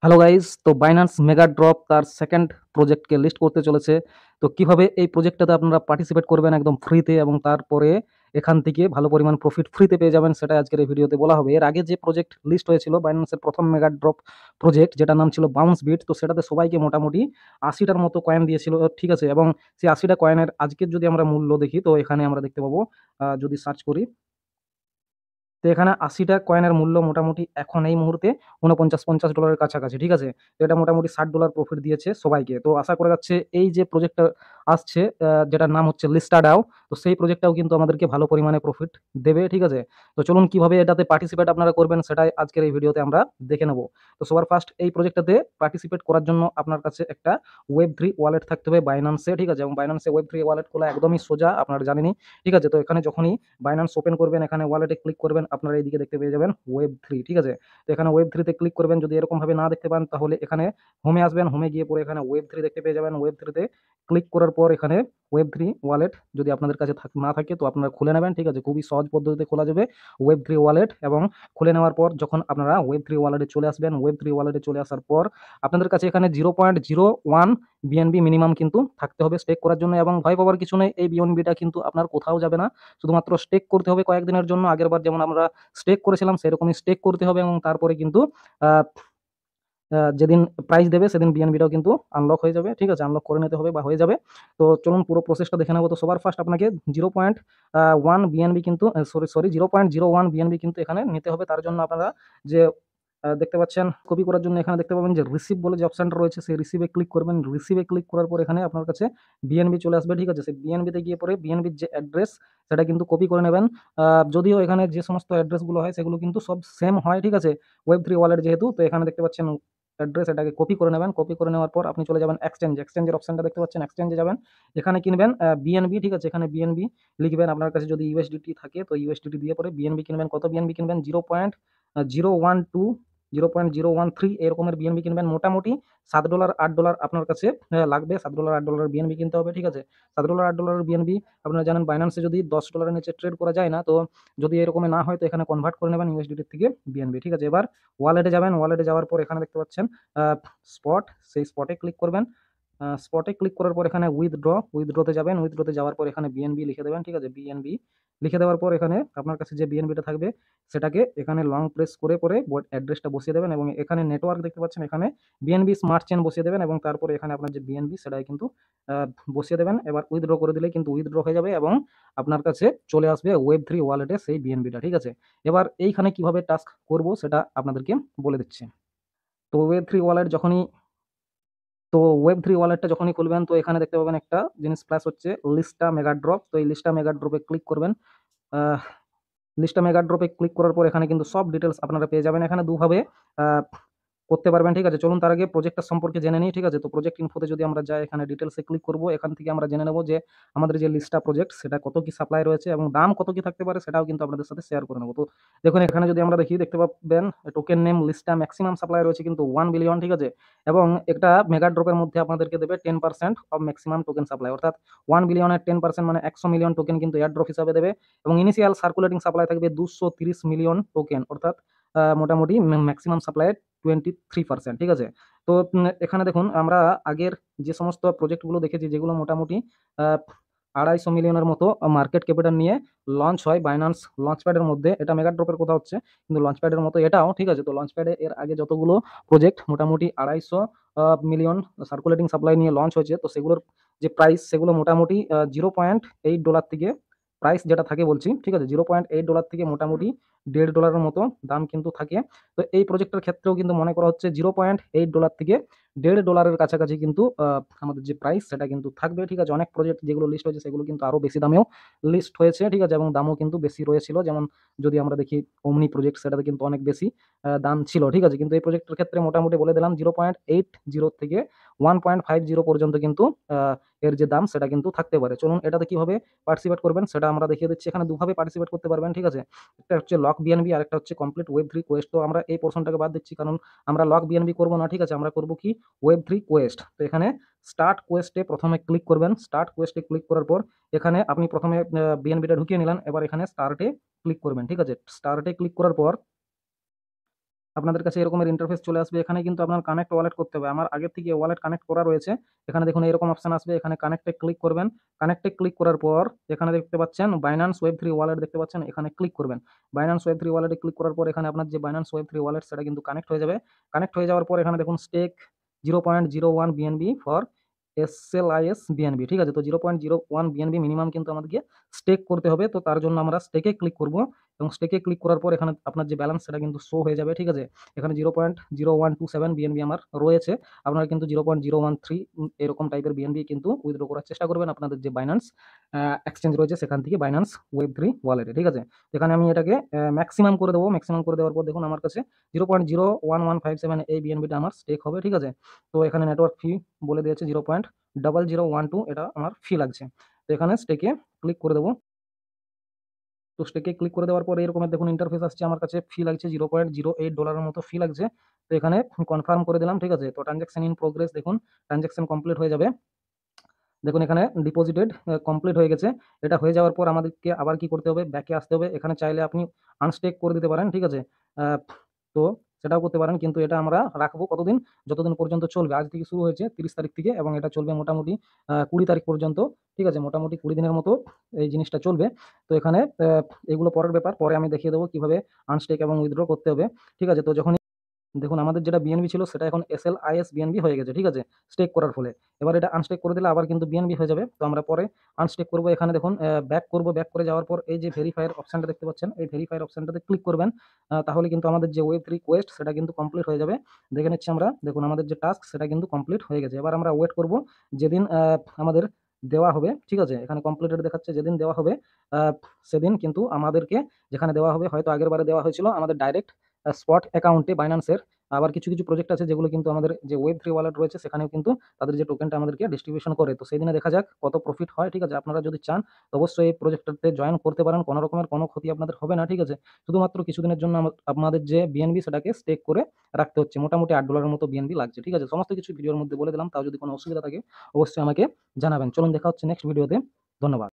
Hello guys, তো Binance mega drop তার second প্রজেক্টকে list করতে চলেছে। তো কিভাবে এই প্রজেক্টটাতে আপনারা পার্টিসিপেট করবেন একদম ফ্রিতে এবং তারপরে এখান থেকে ভালো পরিমাণ প্রফিট ফ্রিতে পেয়ে যাবেন, সেটা আজকের এই ভিডিওতে বলা হবে। এর আগে যে প্রজেক্ট লিস্ট হয়েছিল বাইন্যান্সের প্রথম মেগা ড্রপ প্রজেক্ট, যেটার নাম ছিল বাউন্স বিট, তো সেটাতে সবাইকে মোটামুটি ৮০টার মতো কয়েন দিয়েছিল, ঠিক আছে। এবং সেই ৮০টা কয়েনের আজকের যদি আমরা মূল্য দেখি, তো এখানে আমরা দেখতে পাবো, যদি সার্চ করি, তো এখানে ৮০টা কয়েনের মূল্য মোটামুটি এখন এই মুহূর্তে ৪৯-৫০ ডলারের কাছাকাছি, ঠিক আছে। তো এটা মোটামুটি $৬০ প্রফিট দিয়েছে সবাইকে। তো আশা করা যাচ্ছে এই যে প্রজেক্টটা আসছে, যেটার নাম হচ্ছে লিস্টাডাও, তো সেই প্রজেক্টটাও কিন্তু আমাদেরকে ভালো পরিমাণে প্রফিট দেবে, ঠিক আছে। তো চলুন কিভাবে এটাতে পার্টিসিপেট আপনারা করবেন সেটাই আজকের এই ভিডিওতে আমরা দেখে নেব। তো সবার ফার্স্ট এই প্রজেক্টটাতে পার্টিসিপেট করার জন্য আপনার কাছে একটা ওয়েব3 ওয়ালেট থাকতে হবে বাইন্যান্সে, ঠিক আছে। এবং বাইন্যান্সে ওয়েব3 ওয়ালেট খোলা একদমই সোজা, আপনারা জানেনই, ঠিক আছে। তো এখানে যখনই বাইন্যান্স ওপেন করবেন, এখানে ওয়ালেটে ক্লিক করবেন, আপনারা এইদিকে দেখতে পেয়ে যাবেন ওয়েব3, ঠিক আছে। তো এখানে ওয়েব3তে ক্লিক করবেন। যদি এরকমভাবে না দেখতে পান তাহলে এখানে হোমে আসবেন, হোমে গিয়ে পরে এখানে ওয়েব3 দেখতে পেয়ে যাবেন। ওয়েব3তে ক্লিক করার পর এখানে ওয়েব3 ওয়ালেট যদি আপনাদের কাছে না থাকে তো আপনারা খুলে নেবেন, ঠিক আছে। খুবই সহজ পদ্ধতিতে খোলা যাবে ওয়েব3 ওয়ালেট। এবং খুলে নেওয়ার পর যখন আপনারা ওয়েব3 ওয়ালেটে চলে আসবেন, ওয়েব3 ওয়ালেটে চলে আসার পর আপনাদের কাছে এখানে 0.01 বিএনবি মিনিমাম কিন্তু থাকতে হবে স্টেক করার জন্য। এবং ভয় পাওয়ার কিছু নেই, এই বিএনবিটা কিন্তু আপনার কোথাও যাবে না, শুধুমাত্র স্টেক করতে হবে কয়েকদিনের জন্য। আগেরবার যেমন আমরা স্টেক করেছিলাম সেরকমই স্টেক করতে হবে, এবং তারপরে কিন্তু আহ, যেদিন প্রাইস দেবে সেদিন বিএনবিটাও কিন্তু আনলক হয়ে যাবে, ঠিক আছে। আনলক করে নিতে হবে বা হয়ে যাবে। তো চলুন পুরো প্রসেসটা দেখে নেবো। তো সবার ফার্স্ট আপনাকে 0.1 বিএনবি কিন্তু, সরি 0.01 বিএনবি কিন্তু এখানে নিতে হবে। তার জন্য আপনারা যে দেখতে পাচ্ছেন, কপি করার জন্য এখানে দেখতে পাবেন যে রিসিভ বলে যে অপশনটা রয়েছে, সেই রিসিভে ক্লিক করবেন। রিসিভে ক্লিক করার পর এখানে আপনার কাছে বিএনবি চলে আসবে, ঠিক আছে। সেই বিএনবিতে গিয়ে পরে বিএনবির যে অ্যাড্রেস সেটা কিন্তু কপি করে নেবেন। যদিও এখানে যে সমস্ত অ্যাড্রেসগুলো হয় সেগুলো কিন্তু সব সেম হয়, ঠিক আছে, ওয়েব3 ওয়ালেট যেহেতু। তো এখানে দেখতে পাচ্ছেন অ্যাড্রেস, এটাকে কপি করে নেবেন। কপি করে নেওয়ার পর আপনি চলে যাবেন এক্সচেঞ্জের অপশনটা দেখতে পাচ্ছেন, এক্সচেঞ্জে যাবেন। এখানে কিনবেন বিএনবি, ঠিক আছে। এখানে বিএনবি লিখবেন। আপনার কাছে যদি ইউএসডিটি থাকে তো ইউএসডিটি দিয়ে পরে বিএনবি কিনবেন। কত বিএনবি কিনবেন? 0.012, 0.013 এরকমের বিএনবি কিনবেন। মোটামুটি $7 $8 আপনার কাছে লাগবে। $7 $8 বিএনবি কিনতে হবে, ঠিক আছে। $7 $8 বিএনবি, আপনারা জানেন বাইন্যান্সে যদি $10 নিচে ট্রেড করা যায় না। তো যদি এরকম না হয় তো এখানে কনভার্ট করে নেবেন ইউএসডিটির থেকে বিএনবি, ঠিক আছে। এবার ওয়ালেটে যাবেন। ওয়ালেটে যাওয়ার পর এখানে দেখতে পাচ্ছেন স্পট, সেই স্পটে ক্লিক করবেন। স্পটে ক্লিক করার পর এখানে উইথড্রতে যাবেন। উইথড্রতে যাওয়ার পর এখানে বিএনবি লিখে দেবেন, ঠিক আছে। বিএনবি লিখে দেওয়ার পর এখানে আপনার কাছে যে বিএনবিটা থাকবে সেটাকে এখানে লং প্রেস করে পরে অ্যাড্রেসটা বসিয়ে দেবেন। এবং এখানে নেটওয়ার্ক দেখতে পাচ্ছেন, এখানে বিএনবি স্মার্ট চেন বসিয়ে দেবেন। এবং তারপরে এখানে আপনার যে বিএনবি সেটাই কিন্তু আহ, বসিয়ে দেবেন। এবার উইথড্র করে দিলে কিন্তু উইথড্র হয়ে যাবে এবং আপনার কাছে চলে আসবে ওয়েব3 ওয়ালেটে সেই বিএনবিটা, ঠিক আছে। এবার এইখানে কিভাবে টাস্ক করব সেটা আপনাদেরকে বলে দিচ্ছি। তো ওয়েব3 ওয়ালেট যখনই তো ওয়েব3 ওয়ালেটটা যখনই খুলবেন তো এখানে দেখতে পাবেন একটা জিনিস প্লাস হচ্ছে লিস্টা মেগা ড্রপ। তো এই লিস্টা মেগা ড্রপে ক্লিক করবেন। আহ, লিস্টা মেগা ড্রপে ক্লিক করার পর এখানে কিন্তু সব ডিটেলস আপনারা পেয়ে যাবেন। এখানে দুভাবে আহ, করতে পারবেন, ঠিক আছে। চলুন তার আগে প্রজেক্টটা সম্পর্কে জেনে নিই, ঠিক আছে। তো প্রজেক্ট ইনফোতে যদি আমরা যাই, এখানে ডিটেলসে ক্লিক করব। এখান থেকে আমরা জেনে নেব যে আমাদের যে লিস্টা প্রজেক্ট সেটা কত কি সাপ্লাই রয়েছে এবং দাম কত কি থাকতে পারে সেটাও কিন্তু আপনাদের সাথে শেয়ার করে নেবো। তো দেখুন এখানে যদি আমরা দেখি, দেখতে পাবেন টোকেন নেম লিস্টা ম্যাক্সিমাম সাপ্লাই রয়েছে কিন্তু 1 বিলিয়ন, ঠিক আছে। এবং একটা মেগা ড্রপের মধ্যে আপনাদেরকে দেবে 10% অফ ম্যাক্সিমাম টোকেন সাপ্লাই, অর্থাৎ 1 বিলিয়নের 10% মানে 100 মিলিয়ন টোকেন কিন্তু এয়ার ড্রপ হিসাবে দেবে। এবং ইনিশিয়াল সার্কুলেটিং সাপ্লাই থাকবে 230 মিলিয়ন টোকেন, অর্থাৎ মোটামুটি ম্যাক্সিমাম সাপ্লাই 23%, ঠিক আছে। তো এখানে দেখুন আমরা আগের যে সমস্ত প্রজেক্টগুলো দেখেছি যেগুলো মোটামুটি 250 মিলিয়নের মতো মার্কেট ক্যাপিটাল নিয়ে লঞ্চ হয় বাইন্যান্স লঞ্চপ্যাডের মধ্যে, এটা মেগা ড্রপের কথা হচ্ছে, কিন্তু লঞ্চপ্যাডের মতো এটাও, ঠিক আছে। তো লঞ্চপ্যাডে এর আগে যতগুলো প্রজেক্ট মোটামুটি 250 মিলিয়ন সার্কুলেটিং সাপ্লাই নিয়ে লঞ্চ হয়েছে, তো সেগুলোর যে প্রাইস সেগুলো মোটামুটি $0.8 থেকে প্রাইস যেটা থাকে বলছি, ঠিক আছে, $0.8 থেকে মোটামুটি $1.5 মতো দাম কিন্তু থাকে। তো এই প্রজেক্টের ক্ষেত্রেও কিন্তু মনে করা হচ্ছে $0.8 থেকে $1.5 কাছাকাছি কিন্তু আমাদের যে প্রাইস সেটা কিন্তু থাকবে, ঠিক আছে। অনেক প্রজেক্ট যেগুলো লিস্ট হয়েছে সেগুলো কিন্তু আরো বেশি দামেও লিস্ট হয়েছে, ঠিক আছে, এবং দামও কিন্তু বেশি রয়েছিল। যেমন যদি আমরা দেখি ওমনি প্রজেক্ট, সেটাতে কিন্তু অনেক বেশি দাম ছিল, ঠিক আছে। কিন্তু এই প্রজেক্টের ক্ষেত্রে মোটামুটি বলে দিলাম 0.80 থেকে 1.50 পর্যন্ত কিন্তু আহ, এর যে দাম সেটা কিন্তু থাকতে পারে। চলুন এটাতে কিভাবে পার্টিসিপেট করবেন সেটা আমরা দেখিয়ে দিচ্ছি। এখানে দুভাবে পার্টিসিপেট করতে পারবেন, ঠিক আছে। একটা হচ্ছে লক বিএনবি আর একটা হচ্ছে কমপ্লিট ওয়েব3 কোয়েস্ট। তো আমরা এই পোর্শনটাকে বাদ দিচ্ছি কারণ আমরা লক বিএনবি করবো না, ঠিক আছে। আমরা করবো কি ওয়েব3 কোয়েস্ট। তো এখানে স্টার্ট কোয়েস্টে প্রথমে ক্লিক করবেন। স্টার্ট কোয়েস্টে ক্লিক করার পর এখানে আপনি প্রথমে বিএনবিটা ঢুকিয়ে নিলেন। এবার এখানে স্টার্টে ক্লিক করবেন, ঠিক আছে। স্টার্টে ক্লিক করার পর আপনাদের কাছে এরকমের ইন্টারফেস চলে আসবে। এখানে কিন্তু আপনার কানেক্ট ওয়ালেট করতে হবে। আমার আগে থেকে ওয়ালেট কানেক্ট করা রয়েছে। এখানে দেখুন এরকম অপশন আসবে, এখানে কানেক্টে ক্লিক করবেন। কানেক্টে ক্লিক করার পর এখানে দেখতে পাচ্ছেন বাইন্যান্স ওয়েব3 ওয়ালেট দেখতে পাচ্ছেন, এখানে ক্লিক করবেন। বাইন্যান্স ওয়েব3 ওয়ালেটে ক্লিক করার পর এখানে আপনার যে বাইন্যান্স ওয়েব3 ওয়ালেট সেটা কিন্তু কানেক্ট হয়ে যাবে। কানেক্ট হয়ে যাওয়ার পর এখানে দেখুন স্টেক 0.01 বিএনবি ফর এসএলআইএস বিএনবি, ঠিক আছে। তো 0.01 বিএনবি মিনিমাম কিন্তু আমাদেরকে স্টেক করতে হবে। তো তার জন্য আমরা স্টেকে ক্লিক করব এবং স্টেকে ক্লিক করার পর এখানে আপনার যে ব্যালেন্স সেটা কিন্তু শো হয়ে যাবে, ঠিক আছে। এখানে 0.0127 বিএনবি আমার রয়েছে। আপনারা কিন্তু 0.013 এরকম টাইপের বিএনবি কিন্তু উইথড্র করার চেষ্টা করবেন আপনাদের যে বাইন্যান্স এক্সচেঞ্জ রয়েছে সেখান থেকে, বাইন্যান্স ওয়েব3 ওয়ালেটে, ঠিক আছে। এখানে আমি এটাকে ম্যাক্সিমাম করে দেবো। ম্যাক্সিমাম করে দেওয়ার পর দেখুন আমার কাছে 0.01157 এই বিএনবিটা আমার স্টেক হবে, ঠিক আছে। তো এখানে নেটওয়ার্ক ফি বলে দিয়েছে 0.0012, এটা আমার ফি লাগছে। তো এখানে স্টেকে ক্লিক করে দেবো। তো স্টেকে ক্লিক করে দেওয়ার পরে এরকমের দেখুন ইন্টারফেস আসছে। আমার কাছে ফি লাগছে $0.08 মতো ফি লাগছে। তো এখানে কনফার্ম করে দিলাম, ঠিক আছে। তো ট্রানজাকশন ইন প্রোগ্রেস, দেখুন ট্রানজাকশন কমপ্লিট হয়ে যাবে। দেখুন এখানে ডিপোজিটেড কমপ্লিট হয়ে গেছে। এটা হয়ে যাওয়ার পর আমাদেরকে আবার কি করতে হবে, ব্যাকে আসতে হবে। এখানে চাইলে আপনি আনস্টেক করে দিতে পারেন, ঠিক আছে। তো সেটাও করতে পারেন, কিন্তু এটা আমরা রাখবো কতদিন, যতদিন পর্যন্ত চলবে। আজ থেকে শুরু হয়েছে 30 তারিখ থেকে এবং এটা চলবে মোটামুটি 20 তারিখ পর্যন্ত, ঠিক আছে। মোটামুটি 20 দিনের মতো এই জিনিসটা চলবে। তো এখানে এগুলো পরের ব্যাপার, পরে আমি দেখিয়ে দেবো কিভাবে আনস্টেক এবং উইথড্র করতে হবে, ঠিক আছে। তো যখন দেখুন আমাদের যেটা বিএনবি ছিল সেটা এখন এসএলআইএস বিএনবি হয়ে গেছে, ঠিক আছে, স্টেক করার ফলে। এবার এটা আনস্টেক করে দিলে আবার কিন্তু বিএনবি হয়ে যাবে। তো আমরা পরে আনস্টেক করব। এখানে দেখুন ব্যাক করব, ব্যাক করে যাওয়ার পর এই যে ভেরিফায়ার অপশনটা দেখতে পাচ্ছেন, এই ভেরিফায়ার অপশনটাতে ক্লিক করবেন। তাহলে কিন্তু আমাদের যে ওয়েব3 কোয়েস্ট সেটা কিন্তু কমপ্লিট হয়ে যাবে। দেখে নিচ্ছি আমরা, দেখুন আমাদের যে টাস্ক সেটা কিন্তু কমপ্লিট হয়ে গেছে। এবার আমরা ওয়েট করব যেদিন আমাদের দেওয়া হবে, ঠিক আছে। এখানে কমপ্লিটেড দেখাচ্ছে, যেদিন দেওয়া হবে আহ, সেদিন কিন্তু আমাদেরকে যেখানে দেওয়া হবে, হয়তো আগের বারে দেওয়া হয়েছিল আমাদের ডাইরেক্ট স্পট অ্যাকাউন্টে বাইন্যান্সের। আবার কিছু কিছু প্রজেক্ট আছে যেগুলো কিন্তু আমাদের যে ওয়েব3 ওয়ালেট রয়েছে সেখানেও কিন্তু তাদের যে টোকেনটা আমাদেরকে ডিস্ট্রিবিউশন করে। তো সেই দিনে দেখা যাক কত প্রফিট হয়, ঠিক আছে। আপনারা যদি চান তো অবশ্যই এই প্রজেক্টটাতে জয়েন করতে পারেন, কোনো রকমের কোনো ক্ষতি আপনাদের হবে না, ঠিক আছে। শুধুমাত্র কিছুদিনের জন্য আপনাদের যে বিএনবি সেটাকে স্টেক করে রাখতে হচ্ছে। মোটামুটি $8 মতো বিএনবি লাগছে, ঠিক আছে। সমস্ত কিছু ভিডিওর মধ্যে বলে দিলাম, তাও যদি কোনো অসুবিধা থাকে অবশ্যই আমাকে জানাবেন। চলুন দেখা হচ্ছে নেক্সট ভিডিওতে। ধন্যবাদ।